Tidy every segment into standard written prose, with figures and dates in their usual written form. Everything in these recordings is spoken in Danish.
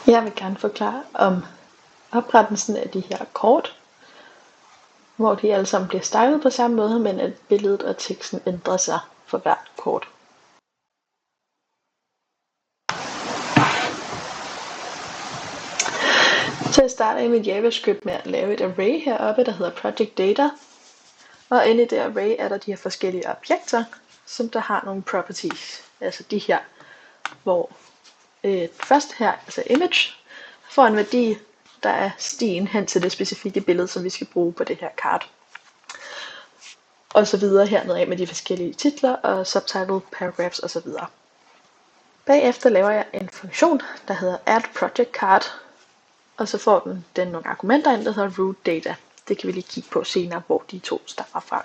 Jeg vil gerne forklare om oprettelsen af de her kort, hvor de alle sammen bliver stylet på samme måde, men at billedet og teksten ændrer sig for hvert kort. Så jeg starter i mit JavaScript med at lave et array heroppe, der hedder project data. Og inde i det array er der de her forskellige objekter, som der har nogle properties. Altså de her, hvor først her, altså image, får en værdi, der er stien hen til det specifikke billede, som vi skal bruge på det her kart. Og så videre hernede af med de forskellige titler og subtitle, paragraphs og så videre. Bagefter laver jeg en funktion, der hedder add project card, og så får den nogle argumenter ind, der hedder root data. Det kan vi lige kigge på senere, hvor de to stammer fra.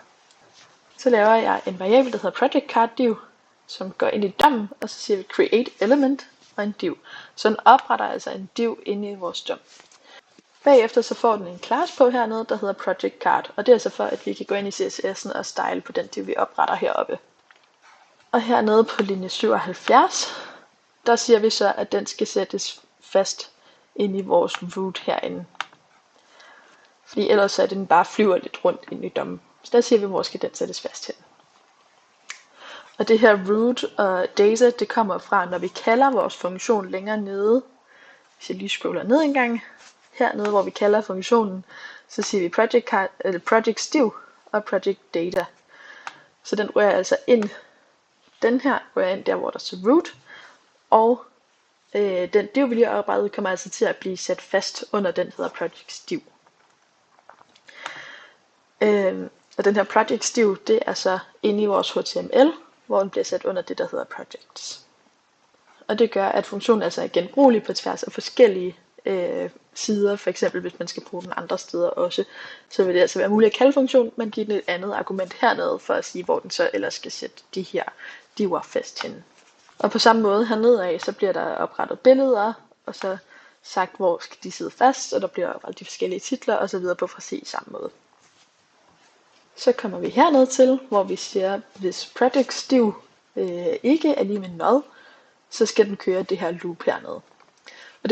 Så laver jeg en variabel, der hedder project card div, som går ind i DOM, og så siger vi create element og en div. Så den opretter altså en div inde i vores DOM. Bagefter så får den en class på hernede, der hedder project card, og det er så for, at vi kan gå ind i CSS'en og style på den div, vi opretter heroppe. Og hernede på linje 77, der siger vi så, at den skal sættes fast inde i vores root herinde. Fordi ellers så er den bare flyver lidt rundt ind i DOM. Så der siger vi, hvor skal den sættes fast hen. Og det her root og data, det kommer fra, når vi kalder vores funktion længere nede. Hvis jeg lige scroller ned en gang. Hernede, hvor vi kalder funktionen, så siger vi project div og project data. Så den rører altså ind. Den her rører ind der, hvor der står root. Og den div, vi lige har oprettet, kommer altså til at blive sat fast under den, der hedder project div. Og den her project div, det er så inde i vores HTML, hvor den bliver sat under det, der hedder projects. Og det gør, at funktionen altså er genbrugelig på tværs af forskellige sider. For eksempel hvis man skal bruge den andre steder også, så vil det altså være muligt at kalde funktionen, men give den et andet argument hernede, for at sige, hvor den så ellers skal sætte de her diver fast hen. Og på samme måde hernede af, så bliver der oprettet billeder, og så sagt, hvor skal de sidde fast, og der bliver oprettet de forskellige titler, og så videre på præcis samme måde. Så kommer vi herned til, hvor vi siger, hvis project div ikke er lige med null, så skal den køre det her loop hernede. Og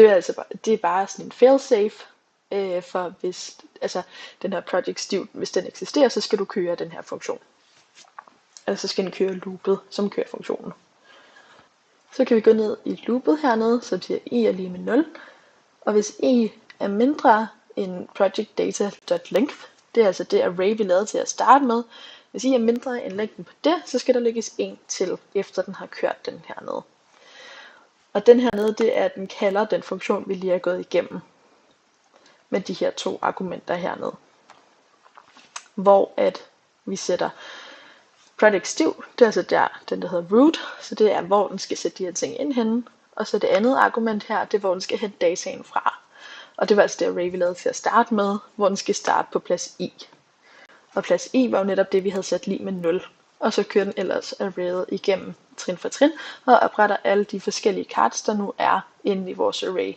det er bare sådan en failsafe, for hvis den her project div, hvis den eksisterer, så skal du køre den her funktion. Altså så skal den køre loopet, som kører funktionen. Så kan vi gå ned i loopet hernede, som siger i er lige med 0. Og hvis i er mindre end project data.length, det er altså det array, vi lavede til at starte med. Hvis i er mindre end længden på det, så skal der lægges 1 til, efter den har kørt den hernede. Og den hernede, det er, at den kalder den funktion, vi lige har gået igennem. Med de her to argumenter hernede. Hvor at vi sætter project div, det er altså den der hedder root, så det er, hvor den skal sætte de her ting ind henne. Og så det andet argument her, det er, hvor den skal hente dataen fra. Og det var altså det array, vi lavede til at starte med, hvor den skal starte på plads i. Og plads i var jo netop det, vi havde sat lige med 0. Og så kører den ellers arrayet igennem trin for trin, og opretter alle de forskellige cards, der nu er inde i vores array.